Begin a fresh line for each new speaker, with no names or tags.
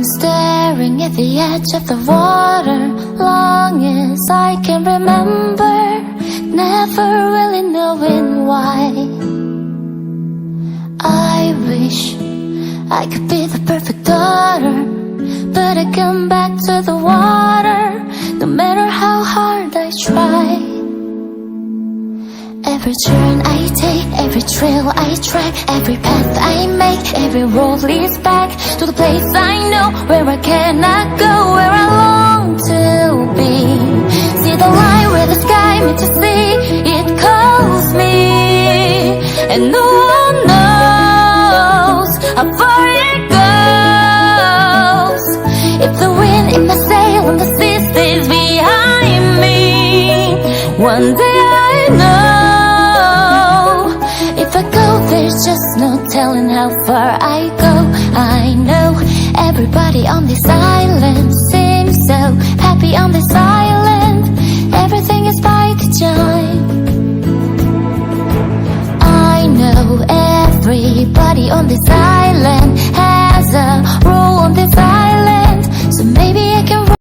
staring at the edge of the water, long as I can remember, never really knowing why. I wish I could be the perfect daughter, but I come back to the water, no matter how hard I try. Every turn I take, every trail I track, every path I make, every road leads back to the place I know, where I cannot go, where I long to be. See the line where the sky meets the sea, it calls me, and no one knows how far it goes. If the wind in my sail and the sea stays behind me, one day I know, if I go, there's just no telling how far I go. I know everybody on this island seems so happy on this island. Everything is by design. I know everybody on this island